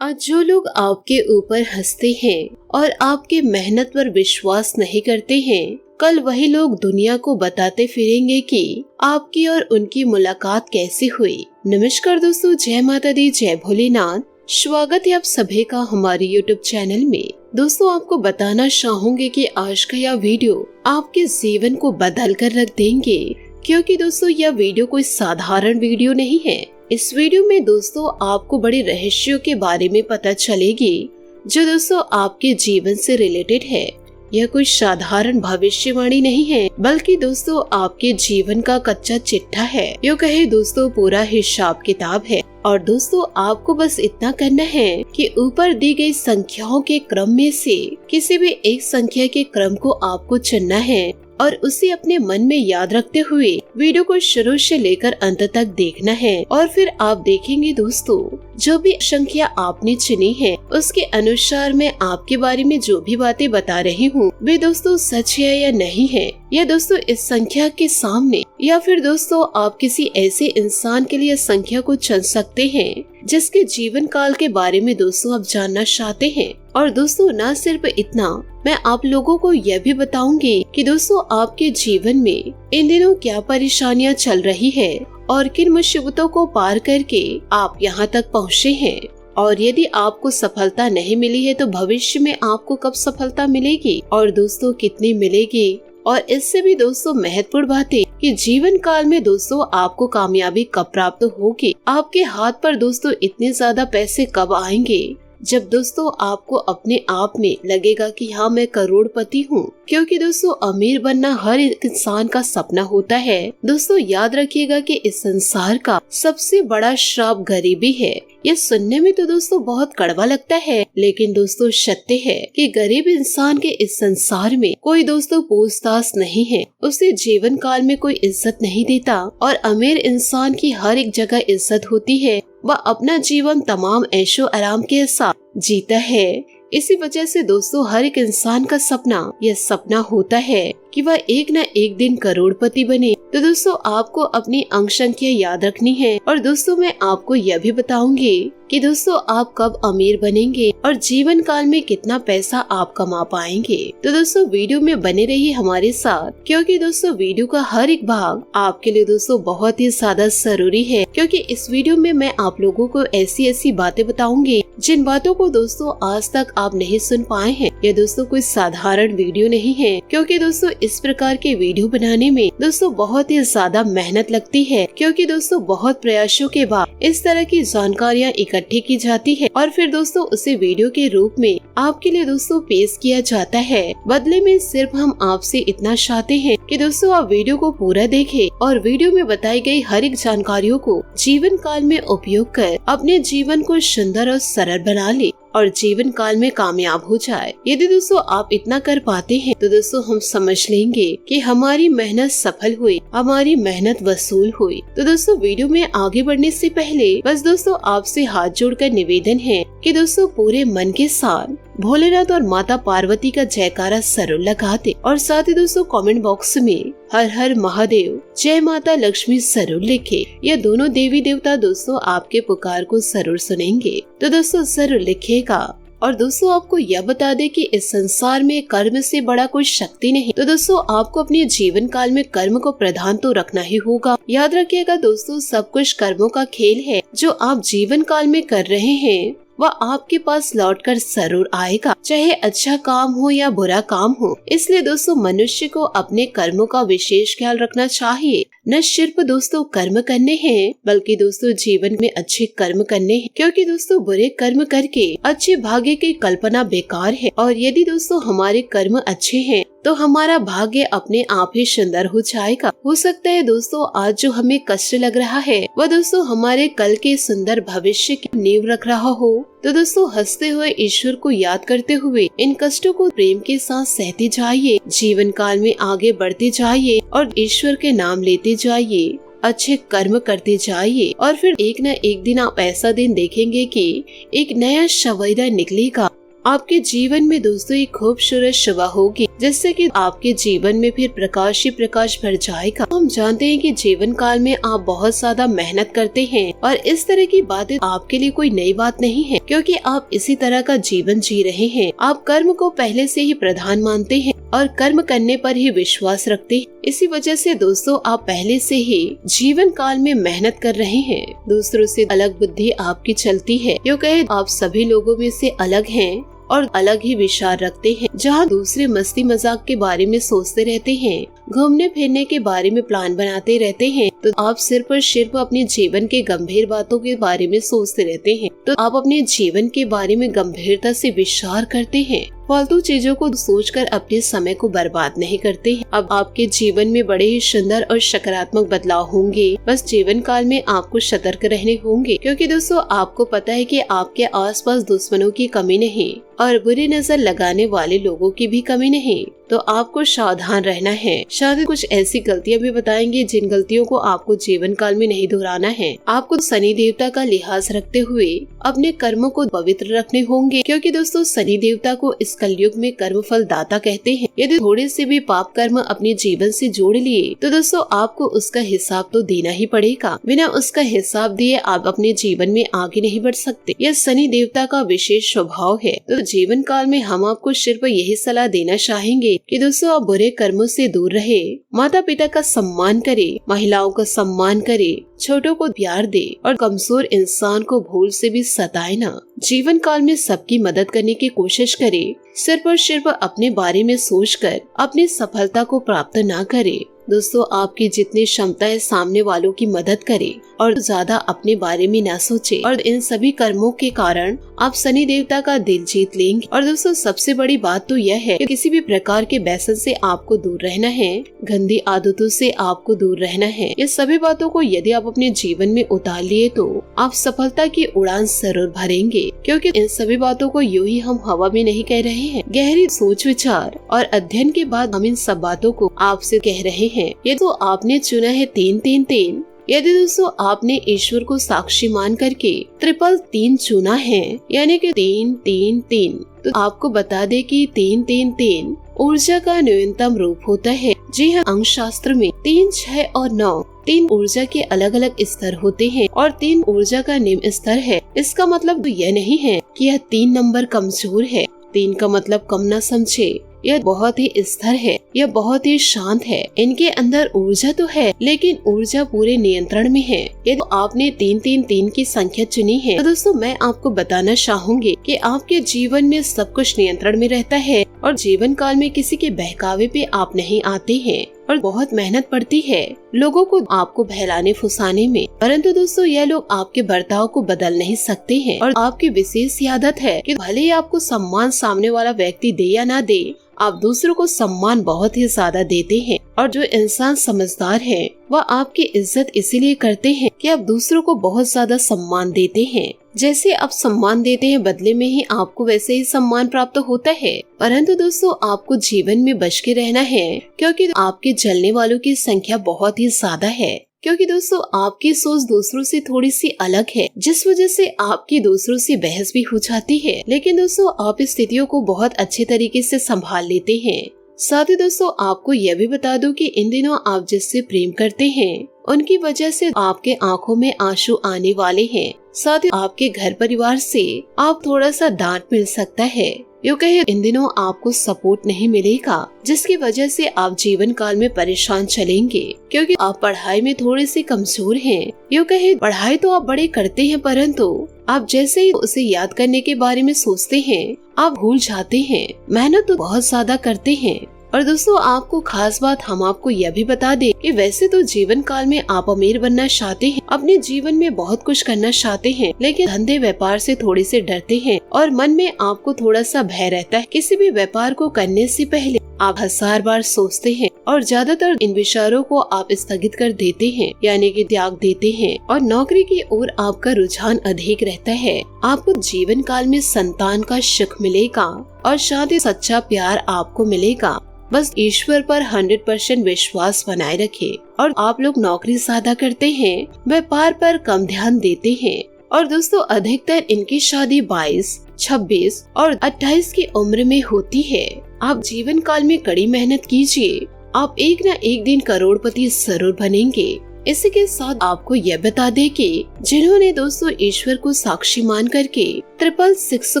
आज जो लोग आपके ऊपर हंसते हैं और आपके मेहनत पर विश्वास नहीं करते हैं, कल वही लोग दुनिया को बताते फिरेंगे कि आपकी और उनकी मुलाकात कैसे हुई। नमस्कार दोस्तों, जय माता दी, जय भोलेनाथ। स्वागत है आप सभी का हमारे YouTube चैनल में। दोस्तों, आपको बताना चाहूंगी कि आज का यह वीडियो आपके जीवन को बदल कर रख देंगे, क्योंकि दोस्तों यह वीडियो कोई साधारण वीडियो नहीं है। इस वीडियो में दोस्तों आपको बड़े रहस्यों के बारे में पता चलेगी, जो दोस्तों आपके जीवन से रिलेटेड है। यह कोई साधारण भविष्यवाणी नहीं है, बल्कि दोस्तों आपके जीवन का कच्चा चिट्ठा है। यो कहे दोस्तों पूरा हिसाब किताब है। और दोस्तों आपको बस इतना करना है कि ऊपर दी गई संख्याओं के क्रम में से किसी भी एक संख्या के क्रम को आपको चुनना है और उसे अपने मन में याद रखते हुए वीडियो को शुरू से लेकर अंत तक देखना है। और फिर आप देखेंगे दोस्तों, जो भी संख्या आपने चुनी है उसके अनुसार मैं आपके बारे में जो भी बातें बता रही हूँ वे दोस्तों सच है या नहीं है। या दोस्तों इस संख्या के सामने या फिर दोस्तों आप किसी ऐसे इंसान के लिए संख्या को चुन सकते हैं जिसके जीवन काल के बारे में दोस्तों आप जानना चाहते हैं। और दोस्तों न सिर्फ इतना, मैं आप लोगों को यह भी बताऊंगी कि दोस्तों आपके जीवन में इन दिनों क्या परेशानियां चल रही है और किन मुसीबतों को पार करके आप यहाँ तक पहुँचे हैं। और यदि आपको सफलता नहीं मिली है तो भविष्य में आपको कब सफलता मिलेगी और दोस्तों कितनी मिलेगी। और इससे भी दोस्तों महत्वपूर्ण बात है कि जीवन काल में दोस्तों आपको कामयाबी कब प्राप्त होगी। आपके हाथ पर दोस्तों इतने ज्यादा पैसे कब आएंगे जब दोस्तों आपको अपने आप में लगेगा कि हाँ मैं करोड़पति हूँ। क्योंकि दोस्तों अमीर बनना हर एक इंसान का सपना होता है। दोस्तों याद रखिएगा कि इस संसार का सबसे बड़ा श्राप गरीबी है। ये सुनने में तो दोस्तों बहुत कड़वा लगता है, लेकिन दोस्तों सत्य है कि गरीब इंसान के इस संसार में कोई दोस्तों पूछताछ नहीं है, उसे जीवन काल में कोई इज्जत नहीं देता। और अमीर इंसान की हर एक जगह इज्जत होती है, वह अपना जीवन तमाम ऐशो आराम के साथ जीता है। इसी वजह से दोस्तों हर एक इंसान का सपना यह सपना होता है कि वह एक न एक दिन करोड़पति बने। तो दोस्तों आपको अपनी अंक संख्या याद रखनी है। और दोस्तों मैं आपको यह भी बताऊंगी कि दोस्तों आप कब अमीर बनेंगे और जीवन काल में कितना पैसा आप कमा पाएंगे। तो दोस्तों वीडियो में बने रहिए हमारे साथ, क्योंकि दोस्तों वीडियो का हर एक भाग आपके लिए दोस्तों बहुत ही ज्यादा जरूरी है। क्योंकि इस वीडियो में मैं आप लोगों को ऐसी ऐसी बातें बताऊंगी जिन बातों को दोस्तों आज तक आप नहीं सुन पाए हैं। यह दोस्तों कोई साधारण वीडियो नहीं है, क्योंकि दोस्तों इस प्रकार के वीडियो बनाने में दोस्तों बहुत ही ज्यादा मेहनत लगती है। क्योंकि दोस्तों बहुत प्रयासों के बाद इस तरह की जानकारियाँ इकट्ठी की जाती है और फिर दोस्तों उसे वीडियो के रूप में आपके लिए दोस्तों पेश किया जाता है। बदले में सिर्फ हम आपसे इतना चाहते हैं कि दोस्तों आप वीडियो को पूरा देखें और वीडियो में बताई गई हर एक जानकारियों को जीवन काल में उपयोग कर अपने जीवन को सुंदर और सरल बना ले और जीवन काल में कामयाब हो जाए। यदि दोस्तों आप इतना कर पाते हैं तो दोस्तों हम समझ लेंगे कि हमारी मेहनत सफल हुई, हमारी मेहनत वसूल हुई। तो दोस्तों वीडियो में आगे बढ़ने से पहले बस दोस्तों आपसे हाथ जोड़कर निवेदन है कि दोस्तों पूरे मन के साथ भोलेनाथ और माता पार्वती का जयकारा जरूर लगा दे और साथ ही दोस्तों कमेंट बॉक्स में हर हर महादेव, जय माता लक्ष्मी जरूर लिखे। यह दोनों देवी देवता दोस्तों आपके पुकार को जरूर सुनेंगे। तो दोस्तों जरूर लिखिएगा। और दोस्तों आपको यह बता दे कि इस संसार में कर्म से बड़ा कोई शक्ति नहीं। तो दोस्तों आपको अपने जीवन काल में कर्म को प्रधान तो रखना ही होगा। याद रखिएगा दोस्तों सब कुछ कर्मों का खेल है। जो आप जीवन काल में कर रहे हैं वह आपके पास लौटकर जरूर आएगा, चाहे अच्छा काम हो या बुरा काम हो। इसलिए दोस्तों मनुष्य को अपने कर्मों का विशेष ख्याल रखना चाहिए। न सिर्फ दोस्तों कर्म करने हैं, बल्कि दोस्तों जीवन में अच्छे कर्म करने हैं। क्योंकि दोस्तों बुरे कर्म करके अच्छे भाग्य की कल्पना बेकार है। और यदि दोस्तों हमारे कर्म अच्छे हैं तो हमारा भाग्य अपने आप ही सुंदर हो जाएगा। हो सकता है दोस्तों आज जो हमें कष्ट लग रहा है वह दोस्तों हमारे कल के सुंदर भविष्य की नींव रख रहा हो। तो दोस्तों हंसते हुए ईश्वर को याद करते हुए इन कष्टों को प्रेम के साथ सहते जाइए, जीवन काल में आगे बढ़ते जाइए और ईश्वर के नाम लेते जाइए, अच्छे कर्म करते जाइए। और फिर एक न एक दिन आप ऐसा दिन देखेंगे कि एक नया सवेरा निकलेगा। आपके जीवन में दोस्तों एक खूबसूरत सुबह होगी, जिससे कि आपके जीवन में फिर प्रकाश ही प्रकाश भर जाएगा। हम जानते हैं कि जीवन काल में आप बहुत ज्यादा मेहनत करते हैं और इस तरह की बातें आपके लिए कोई नई बात नहीं है, क्योंकि आप इसी तरह का जीवन जी रहे हैं। आप कर्म को पहले से ही प्रधान मानते हैं और कर्म करने पर ही विश्वास रखते हैं। इसी वजह से दोस्तों आप पहले से ही जीवन काल में मेहनत कर रहे हैं। दूसरों से अलग बुद्धि आपकी चलती है, यूँ कहे आप सभी लोगों में से अलग हैं और अलग ही विचार रखते हैं। जहाँ दूसरे मस्ती मजाक के बारे में सोचते रहते हैं, घूमने फिरने के बारे में प्लान बनाते रहते हैं, तो आप सिर्फ अपने जीवन के गंभीर बातों के बारे में सोचते रहते हैं। तो आप अपने जीवन के बारे में गंभीरता से विचार करते हैं, फालतू चीजों को सोचकर अपने समय को बर्बाद नहीं करते हैं। अब आपके जीवन में बड़े ही सुंदर और सकारात्मक बदलाव होंगे। बस जीवन काल में आपको सतर्क रहने होंगे, क्योंकि दोस्तों आपको पता है कि आपके आसपास दुश्मनों की कमी नहीं और बुरी नजर लगाने वाले लोगों की भी कमी नहीं। तो आपको सावधान रहना है। शायद कुछ ऐसी गलतियां भी बताएंगे जिन गलतियों को आपको जीवन काल में नहीं दोहराना है। आपको शनि देवता का लिहाज रखते हुए अपने कर्मों को पवित्र रखने होंगे, क्योंकि दोस्तों शनि देवता को इस कलयुग में कर्म फल दाता कहते हैं। यदि थोड़े से भी पाप कर्म अपने जीवन से जोड़ लिए तो दोस्तों आपको उसका हिसाब तो देना ही पड़ेगा। बिना उसका हिसाब दिए आप अपने जीवन में आगे नहीं बढ़ सकते। यह शनि देवता का विशेष स्वभाव है। तो जीवन काल में हम आपको सिर्फ यही सलाह देना चाहेंगे कि दोस्तों आप बुरे कर्मों से दूर रहे, माता पिता का सम्मान करे, महिलाओं का सम्मान करे, छोटों को प्यार दे और कमजोर इंसान को भूल से भी सताए ना। जीवन काल में सबकी मदद करने की कोशिश करे, सिर्फ और सिर्फ अपने बारे में सोचकर अपनी सफलता को प्राप्त ना करे। दोस्तों आपकी जितनी क्षमता है सामने वालों की मदद करे और ज्यादा अपने बारे में ना सोचे, और इन सभी कर्मों के कारण आप शनि देवता का दिल जीत लेंगे। और दोस्तों सबसे बड़ी बात तो यह है कि किसी भी प्रकार के व्यसन से आपको दूर रहना है, गंदी आदतों से आपको दूर रहना है। ये सभी बातों को यदि आप अपने जीवन में उतार लिए तो आप सफलता की उड़ान जरूर भरेंगे, क्योंकि इन सभी बातों को यूं ही हम हवा में नहीं कह रहे हैं। गहरी सोच विचार और अध्ययन के बाद हम इन सब बातों को आपसे कह रहे हैं। ये तो आपने चुना है 3-3-3। यदि दोस्तों आपने ईश्वर को साक्षी मान करके 333 चुना है, यानी कि 3-3-3, तो आपको बता दे कि 3-3-3 ऊर्जा का न्यूनतम रूप होता है। जी हाँ, अंक शास्त्र में 3, 6 और 9 3 ऊर्जा के अलग अलग स्तर होते हैं और 3 ऊर्जा का निम्न स्तर है। इसका मतलब तो यह नहीं है कि यह 3 नंबर कमजोर है। 3 का मतलब कम न समझे, यह बहुत ही स्थिर है, यह बहुत ही शांत है। इनके अंदर ऊर्जा तो है, लेकिन ऊर्जा पूरे नियंत्रण में है। यदि आपने 3-3-3 की संख्या चुनी है तो दोस्तों मैं आपको बताना चाहूंगी कि आपके जीवन में सब कुछ नियंत्रण में रहता है और जीवन काल में किसी के बहकावे पे आप नहीं आते हैं और बहुत मेहनत पड़ती है लोगों को आपको बहलाने फुसाने में, परंतु दोस्तों यह लोग आपके बर्ताव को बदल नहीं सकते हैं। और आपकी विशेष आदत है कि भले ही आपको सम्मान सामने वाला व्यक्ति दे या ना दे, आप दूसरों को सम्मान बहुत ही ज्यादा देते हैं। और जो इंसान समझदार है वह आपकी इज्जत इसीलिए करते हैं कि आप दूसरों को बहुत ज्यादा सम्मान देते हैं। जैसे आप सम्मान देते हैं बदले में ही आपको वैसे ही सम्मान प्राप्त होता है। परंतु दोस्तों आपको जीवन में बच के रहना है, क्योंकि आपके जलने वालों की संख्या बहुत ही ज्यादा है। क्योंकि दोस्तों आपकी सोच दूसरों से थोड़ी सी अलग है, जिस वजह से आपकी दूसरों से बहस भी हो जाती है। लेकिन दोस्तों आप स्थितियों को बहुत अच्छे तरीके से संभाल लेते हैं। साथ ही दोस्तों आपको यह भी बता दूं कि इन दिनों आप जिससे प्रेम करते हैं उनकी वजह से आपके आंखों में आंसू आने वाले हैं। साथ ही आपके घर परिवार से आप थोड़ा सा डांट मिल सकता है। यूँ कहे इन दिनों आपको सपोर्ट नहीं मिलेगा, जिसकी वजह से आप जीवन काल में परेशान चलेंगे, क्योंकि आप पढ़ाई में थोड़े से कमजोर हैं। यूँ कहे पढ़ाई तो आप बड़े करते हैं, परंतु आप जैसे ही उसे याद करने के बारे में सोचते हैं आप भूल जाते हैं। मेहनत तो बहुत ज्यादा करते हैं। और दोस्तों आपको खास बात हम आपको यह भी बता दें कि वैसे तो जीवन काल में आप अमीर बनना चाहते हैं, अपने जीवन में बहुत कुछ करना चाहते हैं, लेकिन धंधे व्यापार से थोड़े से डरते हैं और मन में आपको थोड़ा सा भय रहता है। किसी भी व्यापार को करने से पहले आप 1000 बार सोचते हैं और ज्यादातर इन विचारों को आप स्थगित कर देते हैं, यानी कि त्याग देते हैं। और नौकरी की ओर आपका रुझान अधिक रहता है। आपको जीवन काल में संतान का सुख मिलेगा और शादी सच्चा प्यार आपको मिलेगा। बस ईश्वर पर 100% विश्वास बनाए रखें। और आप लोग नौकरी ज्यादा करते हैं, व्यापार पर कम ध्यान देते हैं, और दोस्तों अधिकतर इनकी शादी 22, 26 और 28 की उम्र में होती है। आप जीवन काल में कड़ी मेहनत कीजिए, आप एक न एक दिन करोड़पति जरूर बनेंगे। इसी के साथ आपको यह बता दे कि जिन्होंने दोस्तों ईश्वर को साक्षी मान करके 666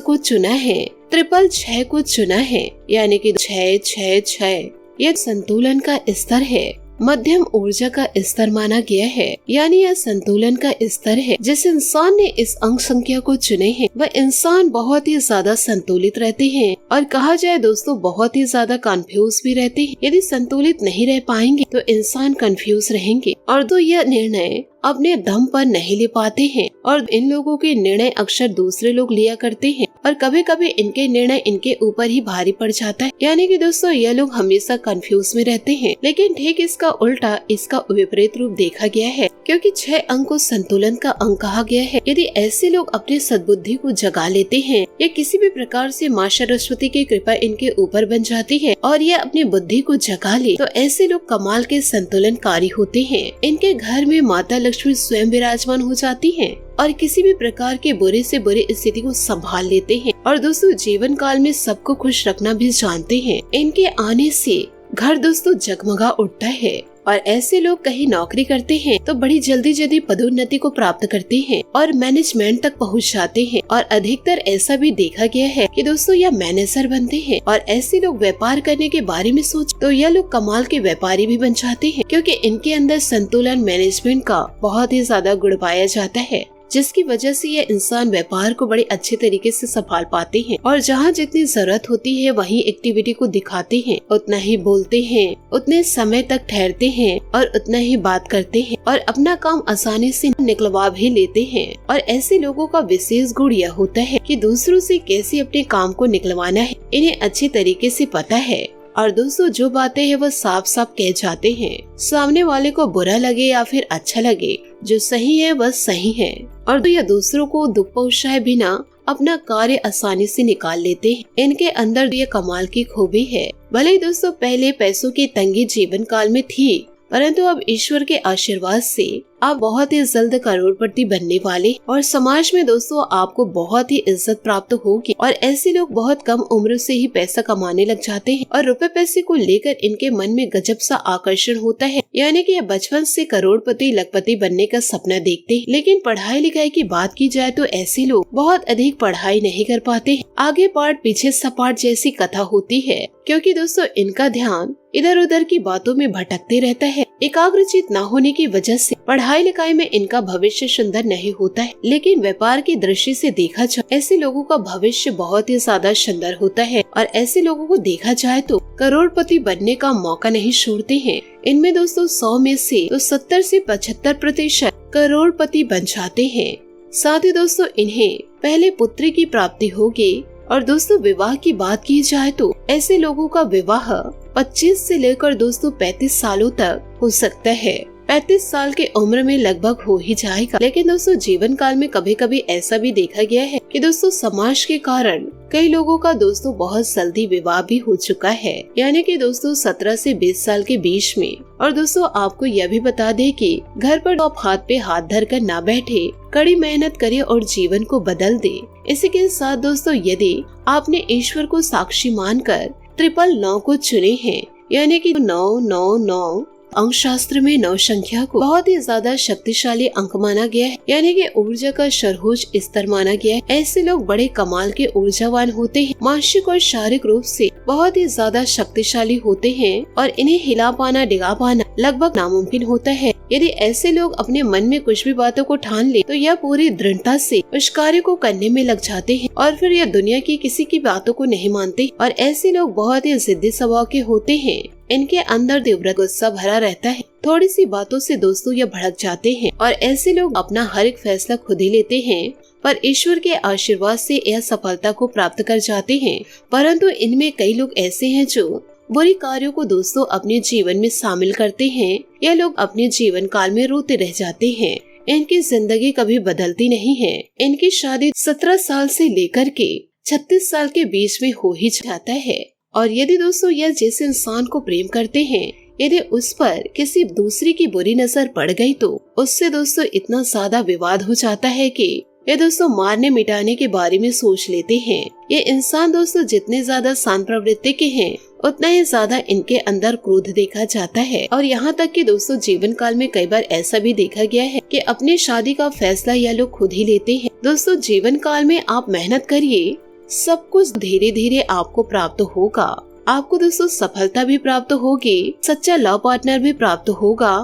को चुना है, 666 को चुना है, यानी कि 666 यह संतुलन का स्तर है, मध्यम ऊर्जा का स्तर माना गया है, यानी यह संतुलन का स्तर है। जिस इंसान ने इस अंक संख्या को चुने हैं वह इंसान बहुत ही ज्यादा संतुलित रहते हैं और कहा जाए दोस्तों बहुत ही ज्यादा कंफ्यूज भी रहते हैं। यदि संतुलित नहीं रह पाएंगे तो इंसान कंफ्यूज रहेंगे और तो यह निर्णय अपने दम पर नहीं ले पाते हैं और इन लोगों के निर्णय अक्सर दूसरे लोग लिया करते हैं और कभी कभी इनके निर्णय इनके ऊपर ही भारी पड़ जाता है, यानी कि दोस्तों यह लोग हमेशा कंफ्यूज में रहते हैं। लेकिन ठीक इसका उल्टा इसका विपरीत रूप देखा गया है, क्योंकि 6 अंक को संतुलन का अंक कहा गया है। यदि ऐसे लोग अपनी सद्बुद्धि को जगा लेते हैं या किसी भी प्रकार से माँ सरस्वती की कृपा इनके ऊपर बन जाती है और ये अपनी बुद्धि को जगा ले तो ऐसे लोग कमाल के संतुलनकारी होते हैं। इनके घर में माता लक्ष्मी स्वयं विराजमान हो जाती हैं और किसी भी प्रकार के बुरे से बुरे स्थिति को संभाल लेते हैं और दोस्तों जीवन काल में सबको खुश रखना भी जानते हैं। इनके आने से घर दोस्तों जगमगा उठता है और ऐसे लोग कहीं नौकरी करते हैं तो बड़ी जल्दी पदोन्नति को प्राप्त करते हैं और मैनेजमेंट तक पहुंच जाते हैं और अधिकतर ऐसा भी देखा गया है कि दोस्तों यह मैनेजर बनते हैं। और ऐसे लोग व्यापार करने के बारे में सोच तो यह लोग कमाल के व्यापारी भी बन जाते हैं, क्योंकि इनके अंदर संतुलन मैनेजमेंट का बहुत ही ज्यादा गुण पाया जाता है, जिसकी वजह से ये इंसान व्यापार को बड़े अच्छे तरीके से संभाल पाते हैं और जहाँ जितनी जरूरत होती है वहीं एक्टिविटी को दिखाते हैं, उतना ही बोलते हैं, उतने समय तक ठहरते हैं और उतना ही बात करते हैं और अपना काम आसानी से निकलवा भी लेते हैं। और ऐसे लोगों का विशेष गुण यह होता है कि दूसरों से कैसे अपने काम को निकलवाना है इन्हें अच्छे तरीके से पता है और दोस्तों जो बातें हैं वह साफ साफ कह जाते हैं, सामने वाले को बुरा लगे या फिर अच्छा लगे, जो सही है वह सही है। और तो यह दूसरों को दुख पहुंचाए बिना अपना कार्य आसानी से निकाल लेते हैं। इनके अंदर ये कमाल की खूबी है। भले ही दोस्तों पहले पैसों की तंगी जीवन काल में थी, परंतु अब ईश्वर के आशीर्वाद से आप बहुत ही जल्द करोड़पति बनने वाले और समाज में दोस्तों आपको बहुत ही इज्जत प्राप्त होगी। और ऐसे लोग बहुत कम उम्र से ही पैसा कमाने लग जाते हैं और रुपए पैसे को लेकर इनके मन में गजब सा आकर्षण होता है, यानी कि ये बचपन से करोड़पति लखपति बनने का सपना देखते हैं। लेकिन पढ़ाई लिखाई की बात की जाए तो ऐसे लोग बहुत अधिक पढ़ाई नहीं कर पाते हैं। आगे पाठ पीछे सपाट जैसी कथा होती है, क्योंकि दोस्तों इनका ध्यान इधर उधर की बातों में भटकते रहता है। एकाग्रचित न होने की वजह से पढ़ाई लिखाई में इनका भविष्य सुंदर नहीं होता है। लेकिन व्यापार की दृष्टि से देखा जाए ऐसे लोगों का भविष्य बहुत ही ज्यादा सुंदर होता है और ऐसे लोगों को देखा जाए तो करोड़पति बनने का मौका नहीं छोड़ते हैं। इनमें दोस्तों 100 में से तो 70 से 75% करोड़पति बन जाते हैं। साथ ही दोस्तों इन्हें पहले पुत्री की प्राप्ति होगी। और दोस्तों विवाह की बात की जाए तो ऐसे लोगों का विवाह 25 से लेकर दोस्तों 35 सालों तक हो सकता है। 35 साल के उम्र में लगभग हो ही जाएगा। लेकिन दोस्तों जीवन काल में कभी कभी ऐसा भी देखा गया है कि दोस्तों समाज के कारण कई लोगों का दोस्तों बहुत जल्दी विवाह भी हो चुका है, यानी कि दोस्तों 17 से 20 साल के बीच में। और दोस्तों आपको यह भी बता दें कि घर पर आप हाथ पे हाथ धर कर ना बैठे, कड़ी मेहनत करे और जीवन को बदल दे। इसी के साथ दोस्तों यदि आपने ईश्वर को साक्षी मानकर 999 को चुने हैं, यानी कि 999 अंक शास्त्र में 9 संख्या को बहुत ही ज्यादा शक्तिशाली अंक माना गया है, यानी कि ऊर्जा का सर्वोच्च स्तर माना गया है। ऐसे लोग बड़े कमाल के ऊर्जावान होते हैं, मानसिक और शारीरिक रूप से बहुत ही ज्यादा शक्तिशाली होते हैं और इन्हें हिला पाना डिगा पाना लगभग नामुमकिन होता है। यदि ऐसे लोग अपने मन में कुछ भी बातों को ठान ले तो यह पूरी दृढ़ता से उस कार्य को करने में लग जाते हैं और फिर यह दुनिया की किसी की बातों को नहीं मानते। और ऐसे लोग बहुत ही जिद्दी स्वभाव के होते हैं। इनके अंदर तीव्र गुस्सा भरा रहता है। थोड़ी सी बातों से दोस्तों ये भड़क जाते हैं और ऐसे लोग अपना हर एक फैसला खुद ही लेते हैं, पर ईश्वर के आशीर्वाद से यह सफलता को प्राप्त कर जाते हैं। परंतु इनमें कई लोग ऐसे हैं जो बुरी कार्यों को दोस्तों अपने जीवन में शामिल करते हैं। यह लोग अपने जीवन काल में रोते रह जाते हैं। इनकी जिंदगी कभी बदलती नहीं है। इनकी शादी 17 साल से लेकर के 36 साल के बीच में हो ही जाता है। और यदि दोस्तों यह जिस इंसान को प्रेम करते हैं, यदि उस पर किसी दूसरे की बुरी नजर पड़ गई तो उससे दोस्तों इतना ज्यादा विवाद हो जाता है कि या दोस्तों मारने मिटाने के बारे में सोच लेते हैं। ये इंसान दोस्तों जितने ज्यादा शांत प्रवृत्ति के हैं उतना ही ज्यादा इनके अंदर क्रोध देखा जाता है। और यहाँ तक कि दोस्तों जीवन काल में कई बार ऐसा भी देखा गया है कि अपनी शादी का फैसला यह लोग खुद ही लेते हैं। दोस्तों जीवन काल में आप मेहनत करिए, सब कुछ धीरे धीरे आपको प्राप्त होगा। आपको दोस्तों सफलता भी प्राप्त होगी, सच्चा लव पार्टनर भी प्राप्त होगा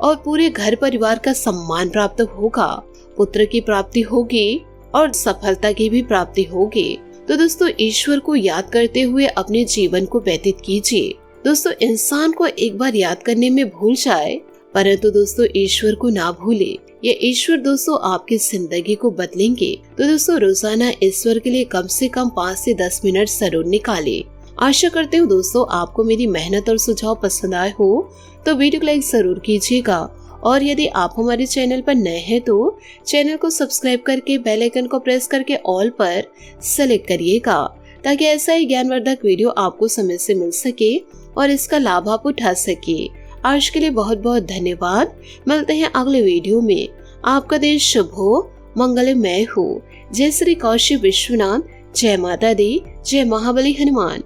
और पूरे घर परिवार का सम्मान प्राप्त होगा, पुत्र की प्राप्ति होगी और सफलता की भी प्राप्ति होगी। तो दोस्तों ईश्वर को याद करते हुए अपने जीवन को व्यतीत कीजिए। दोस्तों इंसान को एक बार याद करने में भूल जाए, परंतु दोस्तों ईश्वर को ना भूले। ये ईश्वर दोस्तों आपकी जिंदगी को बदलेंगे। तो दोस्तों रोजाना ईश्वर के लिए कम से कम 5 से 10 मिनट जरूर निकालें। आशा करते हूँ दोस्तों आपको मेरी मेहनत और सुझाव पसंद आए हो तो वीडियो को लाइक जरूर कीजिएगा। और यदि आप हमारे चैनल पर नए हैं तो चैनल को सब्सक्राइब करके बेल आइकन को प्रेस करके ऑल पर सेलेक्ट करिएगा, ताकि ऐसा ही ज्ञानवर्धक वीडियो आपको समय से मिल सके और इसका लाभ आप उठा सके। आज के लिए बहुत बहुत धन्यवाद। मिलते हैं अगले वीडियो में। आपका दिन शुभ हो, मंगलमय हो। जय श्री काशी विश्वनाथ, जय माता दी, जय महाबली हनुमान।